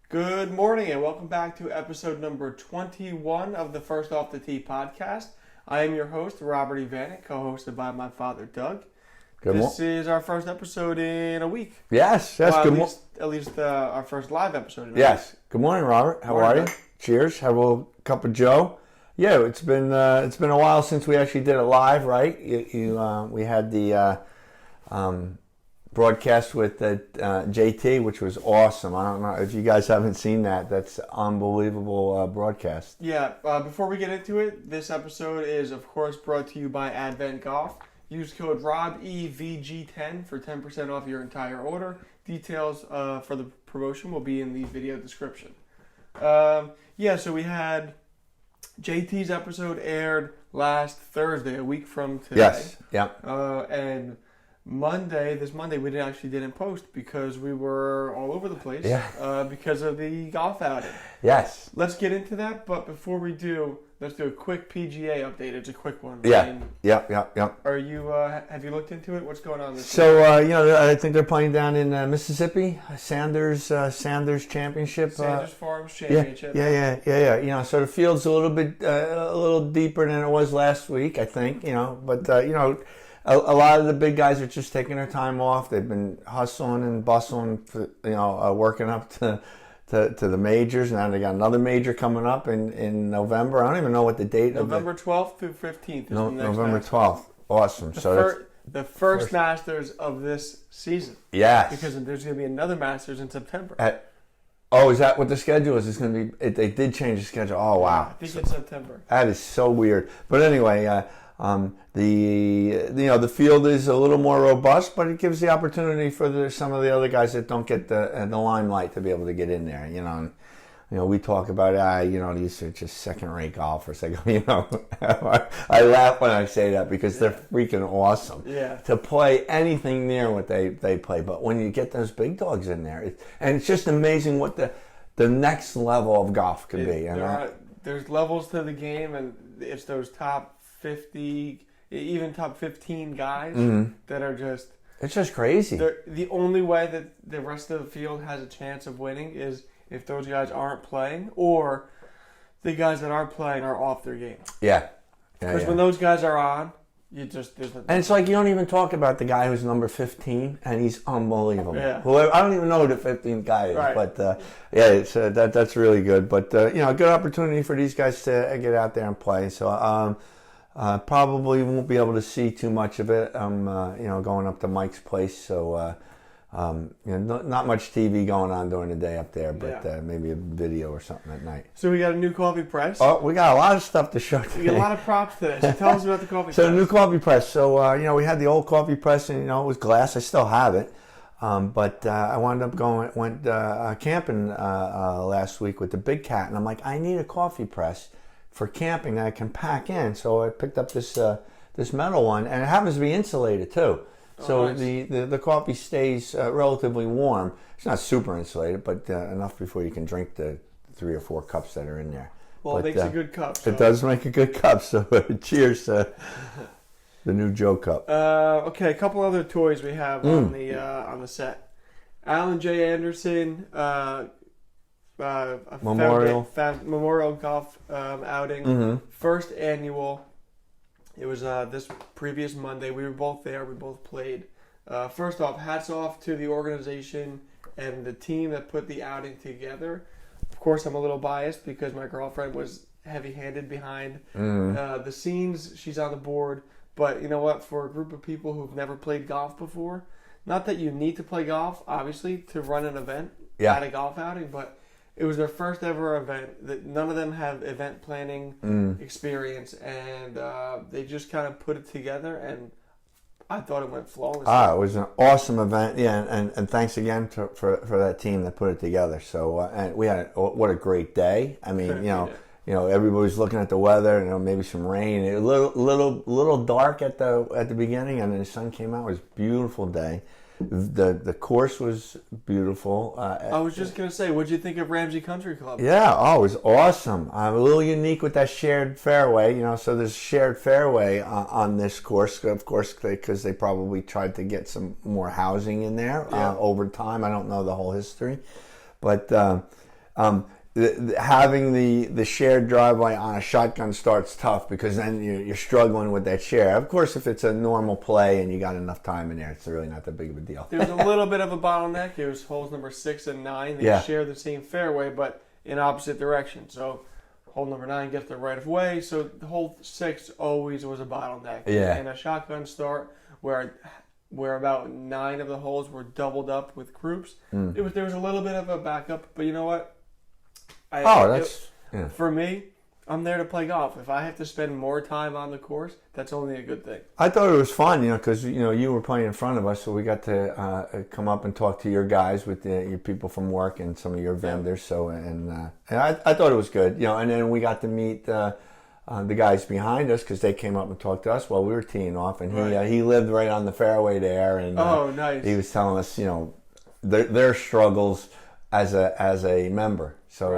Good morning and welcome back to episode number 21 of the First Off the Tee podcast. I am your host, Robert Evanek, co-hosted by my father, Doug. This is our first episode in a week. Yes, well, at least our first live episode in a week. Yes. Good morning, Robert. How are you? Cheers. Have a little cup of Joe. Yeah, it's been a while since we actually did it live, right? We had the broadcast with JT, which was awesome. I don't know if you guys haven't seen that. That's unbelievable broadcast. Yeah. Before we get into it, this episode is, of course, brought to you by Advent Golf. Use code ROBEVG10 for 10% off your entire order. Details for the promotion will be in the video description. So we had JT's episode aired last Thursday, a week from today. Yes. Yeah. And this Monday, we didn't post because we were all over the place. Yeah. Because of the golf outing. Yes. Let's get into that, but before we do, let's do a quick PGA update. It's a quick one. Yeah. Yeah. Are you? Have you looked into it? What's going on this year? I think they're playing down in Mississippi. Sanders Championship. Sanders Farms Championship. Yeah. So the field's a little deeper than it was last week, I think. But a lot of the big guys are just taking their time off. They've been hustling and bustling, working up to the majors. Now they got another major coming up in November. I don't even know what the date November 12th through 15th is the next November Masters. 12th. Awesome. The first Masters of this season. Yes. Because there's going to be another Masters in September. Is that what the schedule is? It's going to be. They did change the schedule. Oh wow. I think it's September. That is so weird. But anyway. The field is a little more robust, but it gives the opportunity for some of the other guys that don't get the limelight to be able to get in there. We talk about these are just second-rate golfers. I go, I laugh when I say that because they're freaking awesome. Yeah. To play anything near what they play, but when you get those big dogs in there, it's just amazing what the next level of golf could be. There's levels to the game, and it's those top 50, even top 15 guys that are just... It's just crazy. The only way that the rest of the field has a chance of winning is if those guys aren't playing or the guys that are playing are off their game. Yeah. Because when those guys are on, there's nothing. And it's like you don't even talk about the guy who's number 15, and he's unbelievable. Yeah. I don't even know who the 15th guy is, right. But it's that's really good. But a good opportunity for these guys to get out there and play. So probably won't be able to see too much of it. I'm going up to Mike's place, so not much TV going on during the day up there, but maybe a video or something at night. So we got a new coffee press. Oh, we got a lot of stuff to show today. We got a lot of props today. So tell us about the coffee press. So the new coffee press. So we had the old coffee press, and it was glass. I still have it, but I went camping last week with the big cat, and I'm like, I need a coffee press for camping that I can pack in. So I picked up this metal one, and it happens to be insulated too. So nice. the coffee stays relatively warm. It's not super insulated, but enough before you can drink the 3 or 4 cups that are in there. Well, it makes a good cup. So. It does make a good cup, so cheers to the new Joe Cup. Okay, a couple other toys we have on the set. Alan J. Anderson Memorial Golf outing, first annual. It was this previous Monday. We were both there. We both played. First off, hats off to the organization and the team that put the outing together. Of course, I'm a little biased because my girlfriend was heavy-handed behind the scenes. She's on the board. But you know what? For a group of people who've never played golf before, not that you need to play golf, obviously, to run an event at a golf outing, but it was their first ever event. That none of them have event planning experience, and they just kind of put it together, and I thought it went flawlessly. It was an awesome event, and thanks again for that team that put it together. So and we had what a great day. I mean, everybody was looking at the weather, maybe some rain. It was a little dark at the beginning, and then the sun came out. It was a beautiful day. The course was beautiful. I was just going to say, what did you think of Ramsey Country Club? Yeah, it was awesome. A little unique with that shared fairway, so there's shared fairway on this course, of course, because they probably tried to get some more housing in there over time. I don't know the whole history. But Having the shared driveway on a shotgun start's tough because then you're struggling with that share. Of course, if it's a normal play and you got enough time in there, it's really not that big of a deal. There's a little bit of a bottleneck. It was holes number 6 and 9. They share the same fairway, but in opposite directions. So hole number 9 gets the right of way. So the hole 6 always was a bottleneck. Yeah. And a shotgun start where about 9 of the holes were doubled up with groups. There was a little bit of a backup, but you know what? For me, I'm there to play golf. If I have to spend more time on the course, that's only a good thing. I thought it was fun, because you were playing in front of us, so we got to come up and talk to your guys with your people from work and some of your vendors. So and I thought it was good, and then we got to meet the guys behind us because they came up and talked to us while we were teeing off, and he lived right on the fairway there, and nice. He was telling us their struggles as a member. So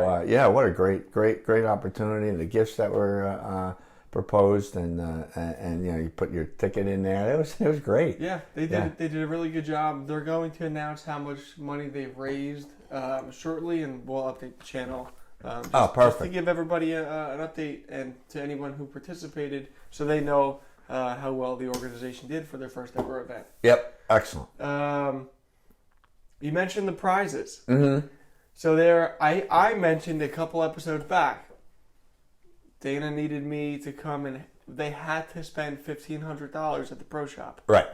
what a great opportunity, and the gifts that were proposed, and you put your ticket in there. It was great. Yeah, they did a really good job. They're going to announce how much money they've raised shortly, and we'll update the channel. Perfect. Just to give everybody an update, and to anyone who participated, so they know how well the organization did for their first ever event. Yep, excellent. You mentioned the prizes. Mm-hmm. So I mentioned a couple episodes back, Dana needed me to come, and they had to spend $1,500 at the pro shop. Right.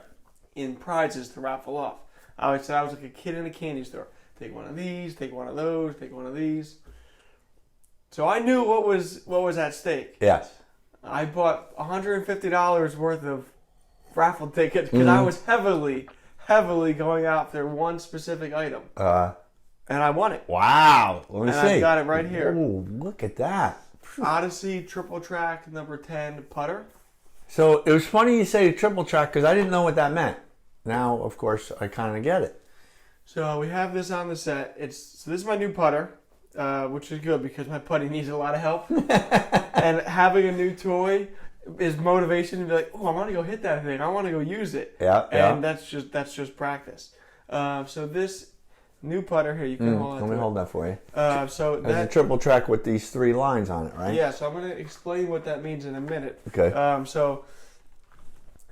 In prizes to raffle off. I said I was like a kid in a candy store. Take one of these, take one of those, take one of these. So I knew what was at stake. Yes. I bought $150 worth of raffle tickets because I was heavily going after one specific item. And I won it. Wow. Let me see. I got it right here. Ooh, look at that. Odyssey Triple Track number 10 putter. So it was funny you say triple track because I didn't know what that meant. Now, of course, I kind of get it. So we have this on the set. This is my new putter, which is good because my putting needs a lot of help. And having a new toy is motivation to be like, oh, I want to go hit that thing. I want to go use it. Yeah. And that's just practice. So this new putter here, you can hold. Let me hold that for you. So that's a triple track with these 3 lines on it, right? Yeah. So I'm going to explain what that means in a minute. Okay. So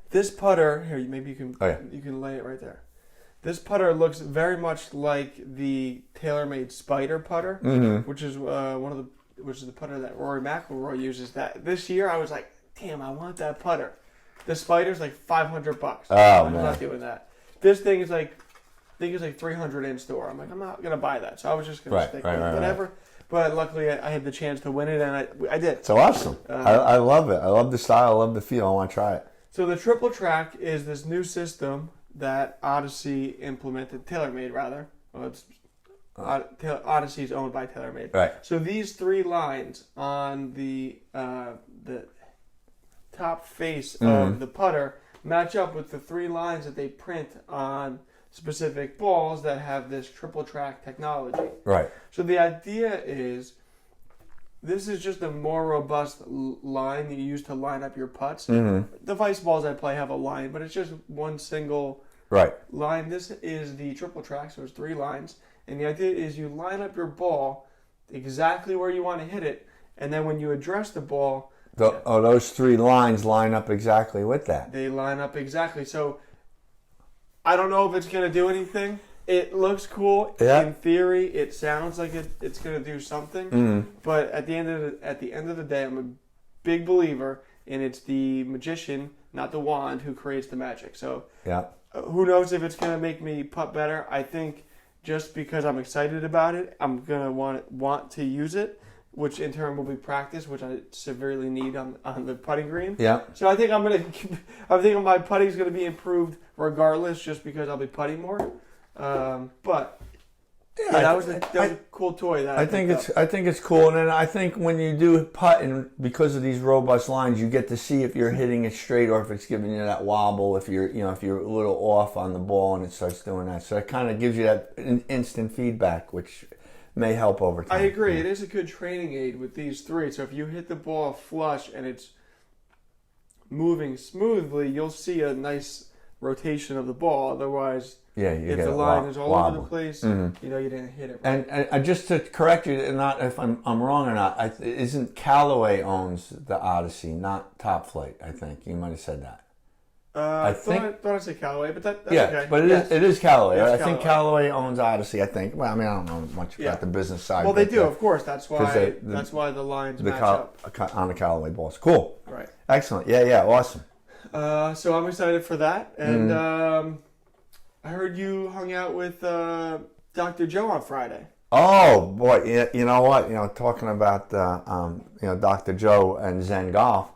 this putter here, maybe you can you can lay it right there. This putter looks very much like the TaylorMade Spider putter, which is the putter that Rory McIlroy uses. That this year I was like, damn, I want that putter. The Spider's like $500. I'm not doing that. This thing is like, I think it's like $300 in store. I'm like, I'm not gonna buy that. So I was just gonna stick with whatever. Right. But luckily, I had the chance to win it, and I did. So awesome! I love it. I love the style. I love the feel. I want to try it. So the triple track is this new system that Odyssey implemented, TaylorMade rather. Well, Odyssey is owned by TaylorMade. Right. So these 3 lines on the top face of the putter match up with the 3 lines that they print on specific balls that have this triple track technology. Right. So the idea is, this is just a more robust line that you use to line up your putts. The vice balls I play have a line, but it's just one single line. This is the triple track, so it's 3 lines. And the idea is you line up your ball exactly where you want to hit it, and then when you address the ball... those 3 lines line up exactly with that. They line up exactly. So I don't know if it's going to do anything. It looks cool. Yeah. In theory, it sounds like it's going to do something. But at the end of the day, I'm a big believer in it's the magician, not the wand, who creates the magic. So who knows if it's going to make me putt better. I think just because I'm excited about it, I'm going to want to use it, which in turn will be practice, which I severely need on the putting green. Yeah. So I think I think my putting is going to be improved regardless, just because I'll be putting more. But that was a cool toy. That I think it's cool, and then I think when you do putt, and because of these robust lines, you get to see if you're hitting it straight or if it's giving you that wobble. If you're a little off on the ball and it starts doing that, so it kind of gives you that instant feedback, which may help over time. I agree. It is a good training aid with these 3. So if you hit the ball flush and it's moving smoothly, you'll see a nice rotation of the ball. Otherwise, Yeah, you if get the it line is all over the wobbly. place, you know you didn't hit it right. And just to correct you, not if I'm wrong or not, isn't Callaway owns the Odyssey, not Top Flight? I think you might have said that. I thought I said Callaway, but that's yeah, okay. but it is Callaway. It's I think Callaway owns Odyssey. I think. Well, I mean, I don't know much about the business side. Well, they do, of course. That's why. That's why the lines match up on the Callaway balls. Cool. Right. Excellent. Yeah. Awesome. So I'm excited for that, and I heard you hung out with Dr. Joe on Friday. Oh boy, you know what? Talking about Dr. Joe and Zen Golf.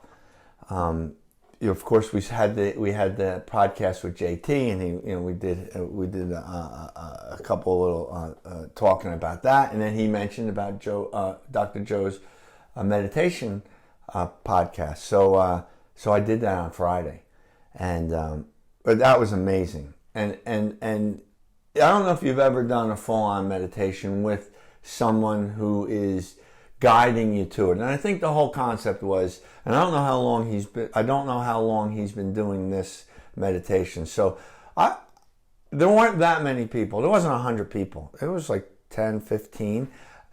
Of course, we had the podcast with JT, and we did a couple little talking about that, and then he mentioned about Dr. Joe's meditation podcast. So I did that on Friday, and that was amazing. And I don't know if you've ever done a full-on meditation with someone who is guiding you to it. And I think the whole concept was, and I don't know how long he's been doing this meditation. So there weren't that many people. There wasn't 100 people. It was like 10, 15.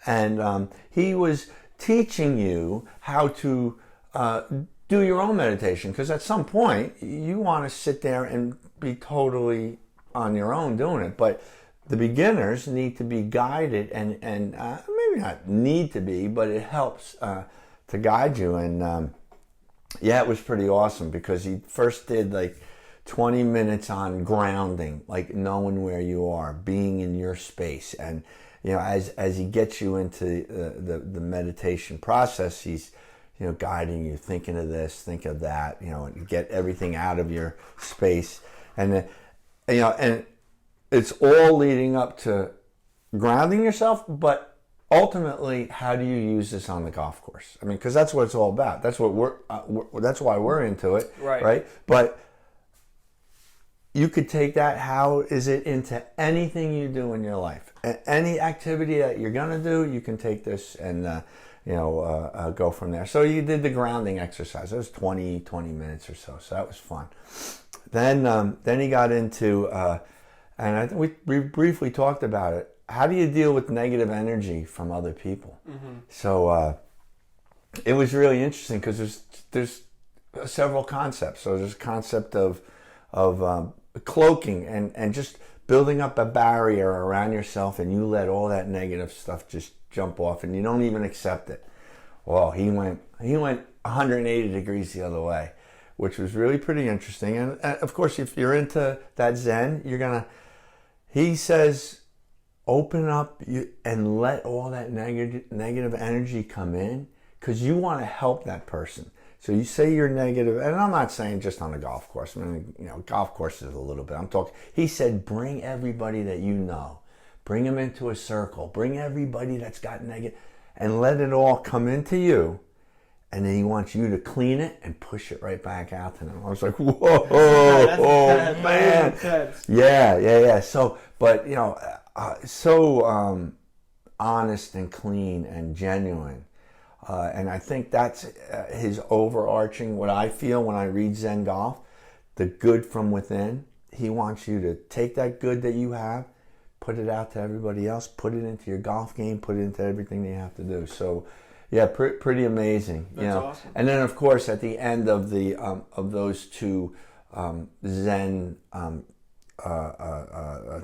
And he was teaching you how to do your own meditation. Because at some point, you want to sit there and be totally on your own doing it. But the beginners need to be guided and maybe not need to be, but it helps to guide you. And it was pretty awesome because he first did like 20 minutes on grounding, like knowing where you are, being in your space. And, as he gets you into the meditation process, he's, guiding you, thinking of this, think of that, get everything out of your space. And, and it's all leading up to grounding yourself, but ultimately, how do you use this on the golf course? I mean, because that's what it's all about. That's what that's why we're into it, right? But you could take that. How is it into anything you do in your life? Any activity that you're gonna do, you can take this and go from there. So you did the grounding exercise. It was 20 minutes or so. So that was fun. Then he got into. And I think we briefly talked about it. How do you deal with negative energy from other people? Mm-hmm. So it was really interesting because there's several concepts. So there's a concept of cloaking and just building up a barrier around yourself, and you let all that negative stuff just jump off, and you don't even accept it. Well, he went 180 degrees the other way, which was really pretty interesting. And of course, if you're into that Zen, he says, open up and let all that negative energy come in because you want to help that person. So you say you're negative, and I'm not saying just on a golf course. I mean, golf courses a little bit. I'm talking. He said, bring everybody that you know, bring them into a circle, bring everybody that's got negative, and let it all come into you. And then he wants you to clean it and push it right back out to them. I was like, whoa, man. Yeah. So, but, so honest and clean and genuine. And I think that's his overarching, what I feel when I read Zen Golf, the good from within. He wants you to take that good that you have, put it out to everybody else, put it into your golf game, put it into everything that you have to do. So, yeah, pretty amazing. That's awesome. And then, of course, at the end of the of those two Zen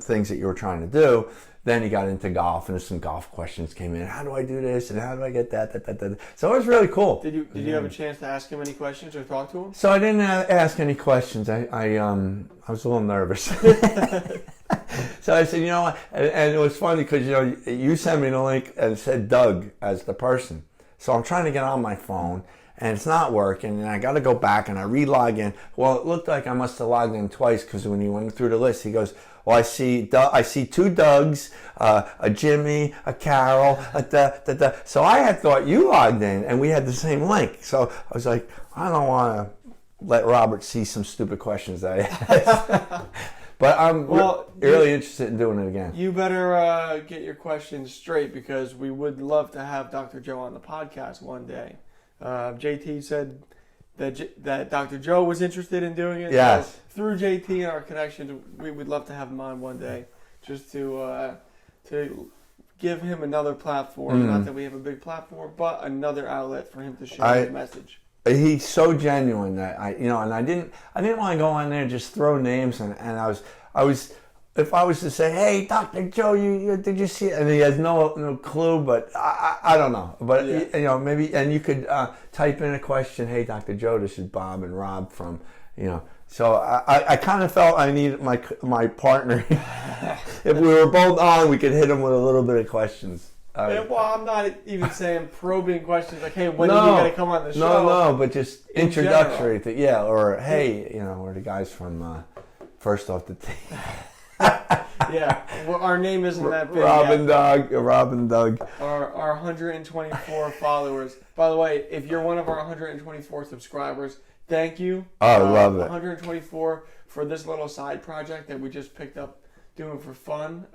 things that you were trying to do, then he got into golf, and some golf questions came in. How do I do this? And how do I get that? So it was really cool. Did you have a chance to ask him any questions or talk to him? So I didn't ask any questions. I was a little nervous. So I said, what? And it was funny because you sent me the link and it said Doug as the person. So I'm trying to get on my phone and it's not working, and I got to go back and I re-log in. Well, it looked like I must have logged in twice because when he went through the list, he goes, "Well, I see two Dougs, a Jimmy, a Carol, a So I had thought you logged in and we had the same link. So I was like, I don't want to let Robert see some stupid questions that I asked. But I'm really interested in doing it again. You better get your questions straight because we would love to have Dr. Joe on the podcast one day. JT said that Dr. Joe was interested in doing it. Yes. So through JT and our connections, we would love to have him on one day, just to give him another platform. Not that we have a big platform, but another outlet for him to share his message. He's so genuine that and I didn't want to go on there and just throw names, and I was. If I was to say, "Hey, Dr. Joe, you did you see it?" and he has no clue, but I don't know. But maybe, and you could type in a question. Hey, Dr. Joe, this is Bob and Rob from So I kind of felt I needed my partner. If we were both on, we could hit him with a little bit of questions. Well, I'm not even saying probing questions like, "Hey, when are you going to come on the show?" No, but just introductory to or hey, we're the guys from First Off the Tee. Yeah, well, our name isn't that big. Rob and Doug. Our 124 followers. By the way, if you're one of our 124 subscribers, thank you. Oh, I love it. 124 for this little side project that we just picked up doing for fun.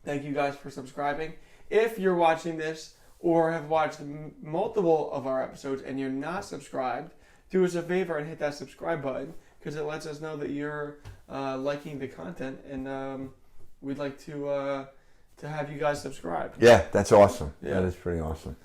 Thank you guys for subscribing. If you're watching this or have watched multiple of our episodes and you're not subscribed, do us a favor and hit that subscribe button, because it lets us know that you're liking the content, and we'd like to have you guys subscribe. Yeah, that's awesome. Yeah. That is pretty awesome.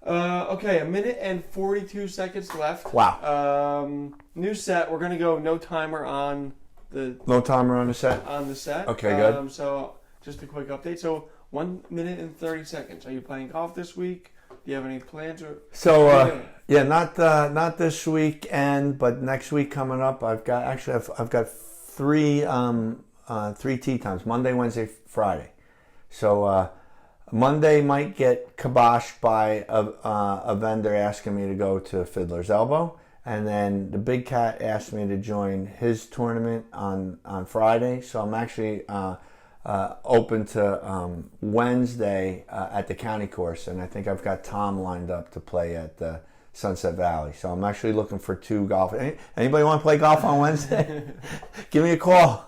Okay, 1 minute and 42 seconds left. Wow. New set. We're gonna go no timer on the No timer on the set? Okay, good. So just a quick update. So 1 minute and 30 seconds. Are you playing golf this week? Do you have any plans? Yeah, not this weekend, but next week coming up. I've got three tee times: Monday, Wednesday, Friday. So Monday might get kiboshed by a vendor asking me to go to Fiddler's Elbow, and then the Big Cat asked me to join his tournament on Friday. So I'm actually open to Wednesday at the county course, and I think I've got Tom lined up to play at Sunset Valley. So I'm actually looking for two golf. Anybody want to play golf on Wednesday? Give me a call.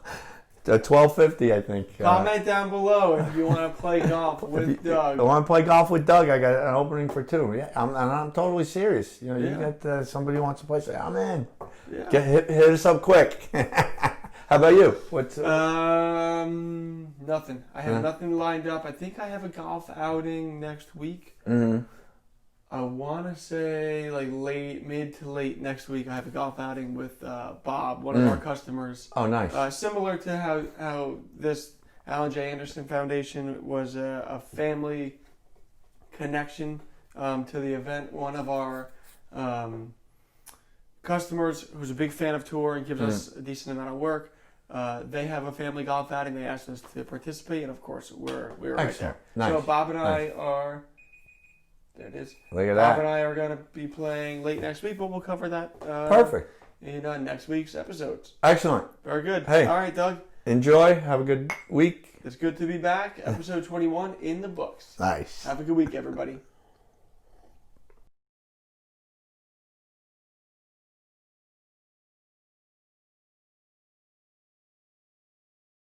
12:50, I think. Comment down below if you want to play golf with Doug. I want to play golf with Doug. I got an opening for two. Yeah, I'm totally serious. You got somebody who wants to play. Say, I'm in. Yeah. Hit us up quick. How about you? What's nothing. I have nothing lined up. I think I have a golf outing next week. Mm-hmm. I want to say like mid to late next week. I have a golf outing with Bob, one of our customers. Oh, nice. Similar to how this Alan J. Anderson Foundation was a family connection to the event. One of our customers who's a big fan of tour and gives us a decent amount of work. They have a family golf outing. They asked us to participate, and of course, we're right there. Nice. So Bob and I are. There it is. Look at Bob that. and I are going to be playing late next week, but we'll cover that. Perfect. In next week's episodes. Excellent. Very good. Hey. All right, Doug. Enjoy. Have a good week. It's good to be back. Episode 21 in the books. Nice. Have a good week, everybody.